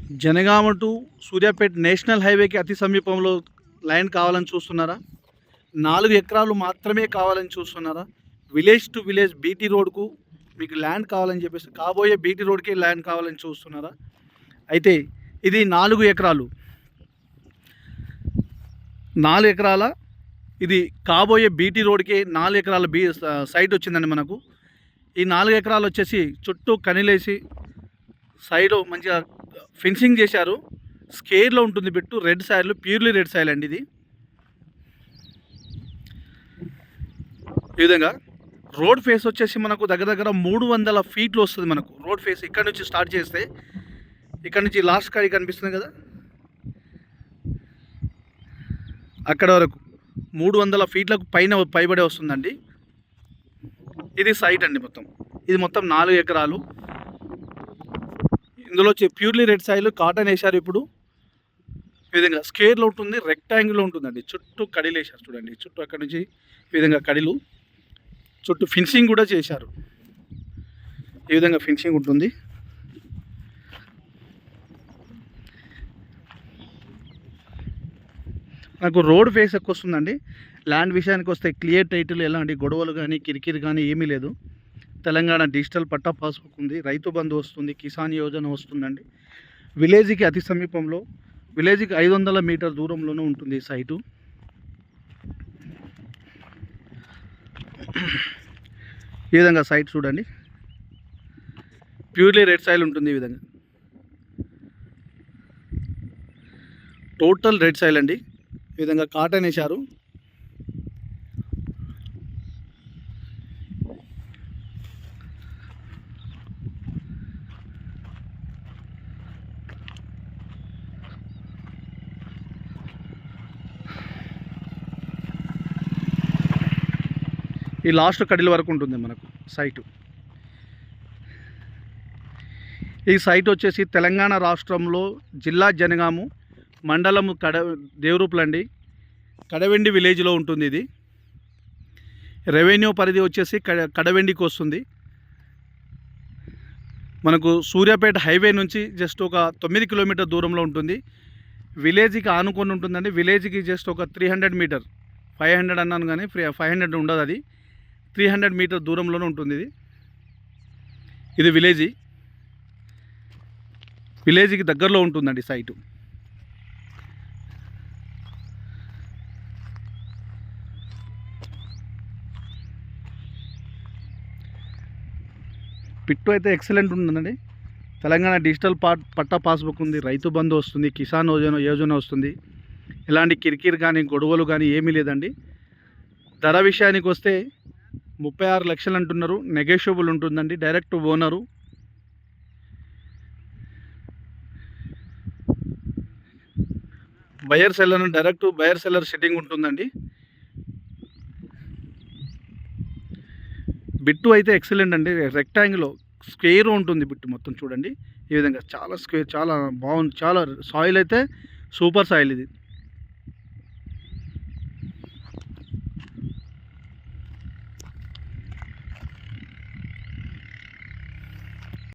Janagama to Suryapet national హైవేకి అతి సమీపంలో ల్యాండ్ కావాలని చూస్తున్నారా? 4 ఎకరాలు మాత్రమే కావాలని చూస్తున్నారా? విలేజ్ టు విలేజ్ బీటీ రోడ్కు మీకు ల్యాండ్ కావాలని చెప్పేసి కాబోయే బీటీ రోడ్కి ల్యాండ్ కావాలని చూస్తున్నారా? అయితే ఇది 4 ఎకరాలు, 4 ఎకరాల ఇది కాబోయే బీటీ రోడ్కి 4 ఎకరాల సైట్ వచ్చిందండి మనకు. ఈ 4 ఎకరాలు వచ్చేసి చుట్టూ కనిలేసి సైడ్ మంచిగా ఫెన్సింగ్ చేశారు. స్కేర్లో ఉంటుంది bit, red soil, purely red soil అండి ఇది. ఈ విధంగా రోడ్ ఫేస్ వచ్చేసి మనకు దగ్గర 300 ఫీట్లు వస్తుంది మనకు రోడ్ ఫేస్. ఇక్కడ నుంచి స్టార్ట్ చేస్తే ఇక్కడ నుంచి లాస్ట్ కాడి కనిపిస్తుంది కదా, అక్కడ వరకు 300 ఫీట్లకు పైబడే వస్తుందండి. ఇది సైట్ అండి మొత్తం. ఇది మొత్తం 4 ఎకరాలు. ఇందులో ప్యూర్లీ రెడ్ సాయిల్, కాటన్ వేశారు. ఇప్పుడు ఈ విధంగా స్కేర్లో ఉంటుంది, రెక్టాంగిల్లో ఉంటుందండి. చుట్టూ కడిలు వేశారు చూడండి. చుట్టూ అక్కడ నుంచి ఈ విధంగా కడిలు, చుట్టూ ఫినిషింగ్ కూడా చేశారు. ఈ విధంగా ఫినిషింగ్ ఉంటుంది. నాకు రోడ్ ఫేస్ ఎక్కువ వస్తుందండి. ల్యాండ్ విషయానికి వస్తే క్లియర్ టైటిల్, ఎలాంటి గొడవలు కానీ కిరికిరి కానీ ఏమీ లేదు. తెలంగాణ డిజిటల్ పట్టా పాస్బుక్ ఉంది, రైతు బంధు వస్తుంది, కిసాన్ యోజన వస్తుందండి. విలేజ్కి అతి సమీపంలో, విలేజ్కి 500 మీటర్ దూరంలోనే ఉంటుంది ఈ సైటు. ఈ విధంగా సైట్ చూడండి, ప్యూర్లీ రెడ్ సాయిల్ ఉంటుంది. ఈ విధంగా టోటల్ రెడ్ సాయిల్ అండి. ఈ విధంగా కాటన్ వేశారు. ఈ లాస్ట్ కడిల వరకు ఉంటుంది మనకు సైటు. ఈ సైట్ వచ్చేసి తెలంగాణ రాష్ట్రంలో జిల్లా జనగాము, మండలము దేవరూపులండి, కడవెండి విలేజ్లో ఉంటుంది. ఇది రెవెన్యూ పరిధి వచ్చేసి కడవెండికి వస్తుంది. మనకు సూర్యాపేట హైవే నుంచి జస్ట్ ఒక 9 కిలోమీటర్ దూరంలో ఉంటుంది. విలేజ్కి ఆనుకొని ఉంటుందండి. విలేజ్కి జస్ట్ ఒక 300 మీటర్, 500 అన్నాను కానీ 500 ఉండదు, అది 300 మీటర్ దూరంలోనే ఉంటుంది. ఇది విలేజ్కి దగ్గరలో ఉంటుందండి సైటు. పిట్టు అయితే ఎక్సలెంట్ ఉంటుందండి. తెలంగాణ డిజిటల్ పట్టా పాస్బుక్ ఉంది, రైతు బంధు వస్తుంది, కిసాన్ యోజన వస్తుంది. ఎలాంటి కిరికిరి కానీ గొడవలు కానీ ఏమీ లేదండి. ధర విషయానికి వస్తే 36 లక్షలు అంటున్నారు, నెగోషియబుల్ ఉంటుందండి. Direct owner. Direct buyer seller sitting ఉంటుందండి. బిట్టు అయితే ఎక్సలెంట్ అండి. రెక్టాంగిల్ స్క్వేర్ ఉంటుంది బిట్టు మొత్తం చూడండి. ఈ విధంగా చాలా స్క్వేర్, చాలా బాగుంది. చాలా సాయిల్ అయితే సూపర్ సాయిల్ ఇది.